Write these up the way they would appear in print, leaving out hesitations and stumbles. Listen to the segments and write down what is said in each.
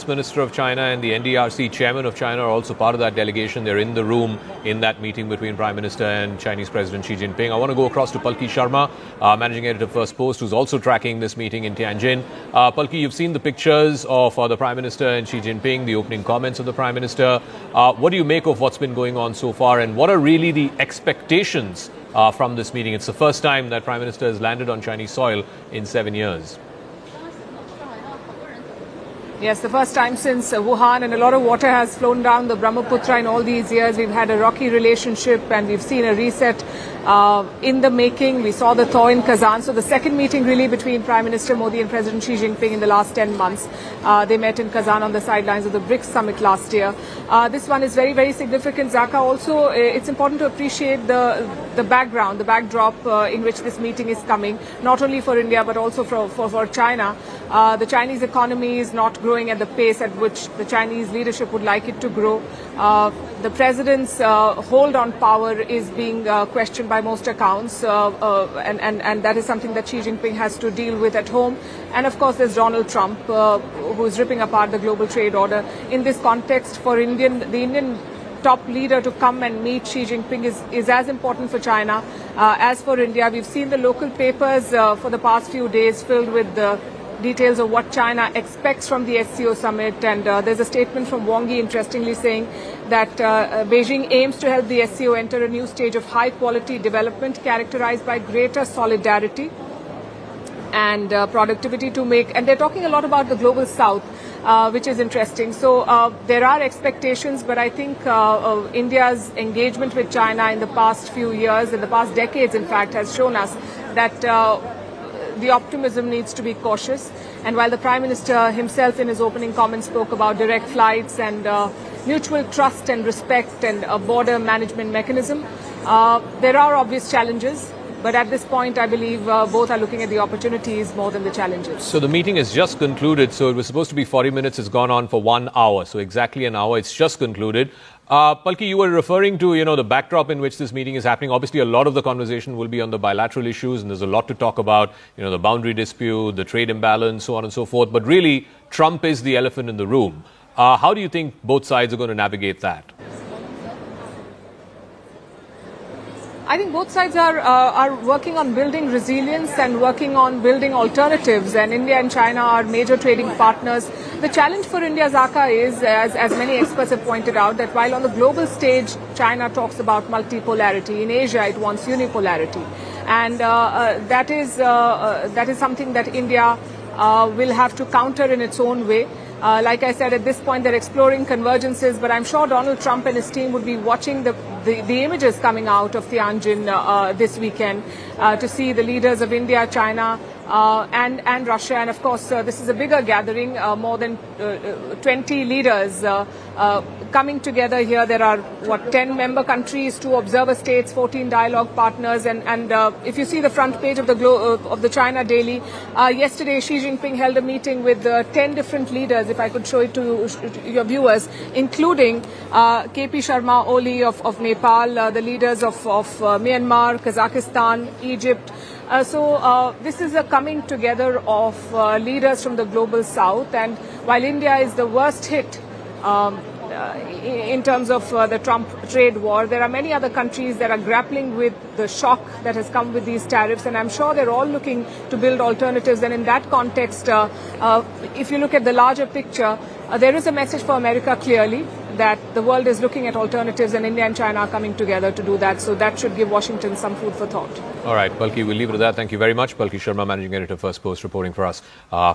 Finance Minister of China and the NDRC Chairman of China are also part of that delegation. They're in the room in that meeting between Prime Minister and Chinese President Xi Jinping. I want to go across to Palki Sharma, Managing Editor of First Post, who's also tracking this meeting in Tianjin. Palki, you've seen the pictures of the Prime Minister and Xi Jinping, the opening comments of the Prime Minister. What do you make of what's been going on so far, and what are really the expectations from this meeting? It's the first time that Prime Minister has landed on Chinese soil in 7 years. Yes, the first time since Wuhan, and a lot of water has flown down the Brahmaputra in all these years. We've had a rocky relationship and we've seen a reset in the making. We saw the thaw in Kazan. So the second meeting really between Prime Minister Modi and President Xi Jinping in the last 10 months. They met in Kazan on the sidelines of the BRICS summit last year. This one is very, very significant. Zaka, also, it's important to appreciate the background, the backdrop in which this meeting is coming, not only for India but also for China. The Chinese economy is not growing at the pace at which the Chinese leadership would like it to grow. The president's hold on power is being questioned by most accounts, and that is something that Xi Jinping has to deal with at home. And of course, there's Donald Trump, who is ripping apart the global trade order. In this context, for the Indian top leader to come and meet Xi Jinping is as important for China as for India. We've seen the local papers for the past few days filled with the details of what China expects from the SCO summit, and there's a statement from Wang Yi interestingly saying that Beijing aims to help the SCO enter a new stage of high quality development characterized by greater solidarity and productivity to make, and they're talking a lot about the global south, which is interesting. So there are expectations, but I think India's engagement with China in the past few years, in the past decades in fact, has shown us that the optimism needs to be cautious. And while the Prime Minister himself in his opening comments spoke about direct flights and mutual trust and respect and a border management mechanism, there are obvious challenges. But at this point, I believe both are looking at the opportunities more than the challenges. So the meeting is just concluded. So it was supposed to be 40 minutes. It's gone on for 1 hour. So exactly an hour. It's just concluded. Palki, you were referring to, the backdrop in which this meeting is happening. Obviously, a lot of the conversation will be on the bilateral issues, and there's a lot to talk about, the boundary dispute, the trade imbalance, so on and so forth. But really, Trump is the elephant in the room. How do you think both sides are going to navigate that? I think both sides are working on building resilience and working on building alternatives, and India and China are major trading partners. The challenge for India, Zaka, is, as many experts have pointed out, that while on the global stage China talks about multipolarity, in Asia it wants unipolarity, and that is something that India will have to counter in its own way. Like I said, at this point they're exploring convergences, but I'm sure Donald Trump and his team would be watching the images coming out of Tianjin this weekend to see the leaders of India, China and Russia. And of course, this is a bigger gathering, more than 20 leaders coming together here. There are, 10 member countries, 2 observer states, 14 dialogue partners. And if you see the front page of the China Daily, yesterday Xi Jinping held a meeting with 10 different leaders, if I could show it to your viewers, including KP Sharma Oli of Nepal, the leaders of Myanmar, Kazakhstan, Egypt. So this is a coming together of leaders from the global south, and while India is the worst hit in terms of the Trump trade war, there are many other countries that are grappling with the shock that has come with these tariffs, and I'm sure they're all looking to build alternatives. And in that context, if you look at the larger picture, there is a message for America clearly that the world is looking at alternatives, and India and China are coming together to do that. So that should give Washington some food for thought. All right, Palki, we'll leave it at that. Thank you very much. Palki Sharma, Managing Editor, First Post, reporting for us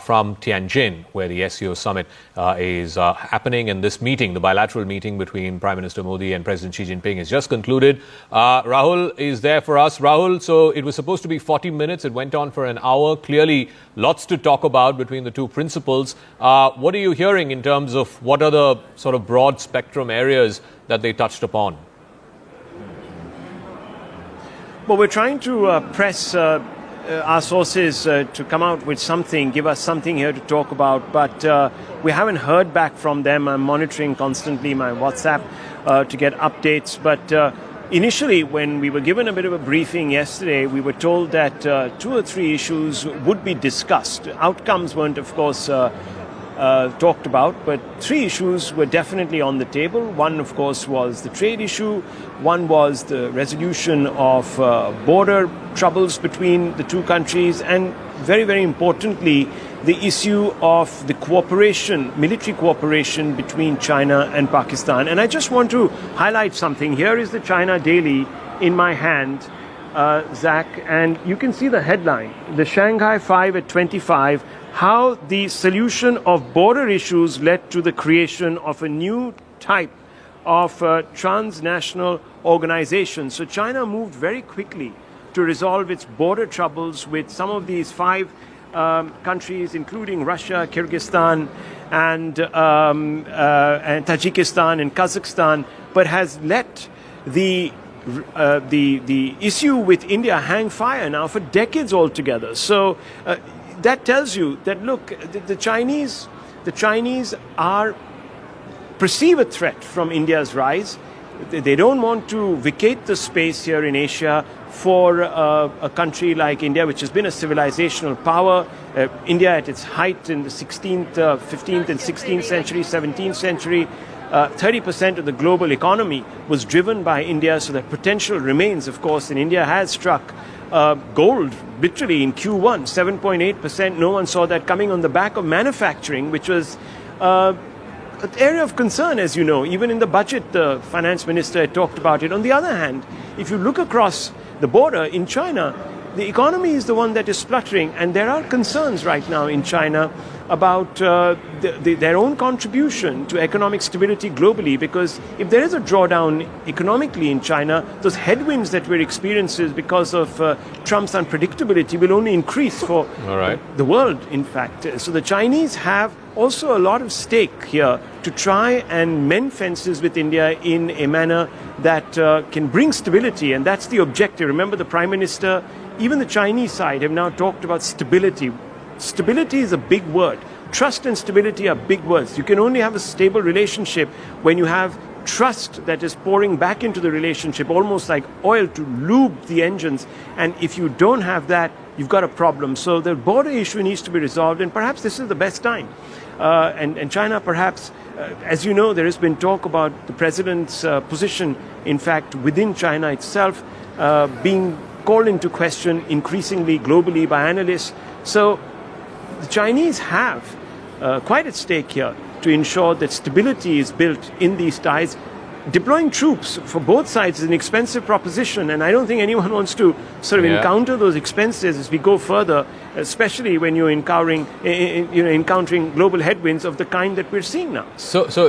from Tianjin, where the SCO summit is happening. And this meeting, the bilateral meeting between Prime Minister Modi and President Xi Jinping, is just concluded. Rahul is there for us. Rahul, so it was supposed to be 40 minutes. It went on for an hour. Clearly, lots to talk about between the two principals. What are you hearing in terms of what are the sort of broad spectrum areas that they touched upon? Well, we're trying to press our sources to come out with something, give us something here to talk about, but we haven't heard back from them. I'm monitoring constantly my WhatsApp to get updates, but initially when we were given a bit of a briefing yesterday, we were told that 2 or 3 issues would be discussed. Outcomes weren't, of course, talked about, but three issues were definitely on the table. One, of course, was the trade issue. One was the resolution of border troubles between the two countries, and very, very importantly, the issue of the cooperation, military cooperation between China and Pakistan. And I just want to highlight something. Here is the China Daily in my hand, Zach, and you can see the headline, the Shanghai Five at 25, how the solution of border issues led to the creation of a new type of transnational organization. So China moved very quickly to resolve its border troubles with some of these five countries, including Russia, Kyrgyzstan, and Tajikistan and Kazakhstan, but has let the issue with India hang fire now for decades altogether. So that tells you that, look, the Chinese are perceive a threat from India's rise. They don't want to vacate the space here in Asia for a country like India, which has been a civilizational power. India at its height in the 16th, 15th and 16th century, 17th century, 30% of the global economy was driven by India, so that potential remains, of course, and India has struck gold literally in Q1, 7.8%. No one saw that coming on the back of manufacturing, which was an area of concern, as you know. Even in the budget, the finance minister had talked about it. On the other hand, if you look across the border in China, the economy is the one that is spluttering, and there are concerns right now in China about their own contribution to economic stability globally, because if there is a drawdown economically in China, those headwinds that we're experiencing because of Trump's unpredictability will only increase for the world, in fact. So the Chinese have also a lot of stake here to try and mend fences with India in a manner that can bring stability, and that's the objective. Remember, the Prime Minister, even the Chinese side, have now talked about stability. Stability is a big word. Trust and stability are big words. You can only have a stable relationship when you have trust that is pouring back into the relationship, almost like oil to lube the engines. And if you don't have that, you've got a problem. So the border issue needs to be resolved, and perhaps this is the best time. And China, perhaps, as you know, there has been talk about the president's position, in fact, within China itself, being called into question increasingly globally by analysts. So the Chinese have quite at stake here to ensure that stability is built in these ties. Deploying troops for both sides is an expensive proposition, and I don't think anyone wants to sort of encounter those expenses as we go further, especially when you're encountering global headwinds of the kind that we're seeing now. So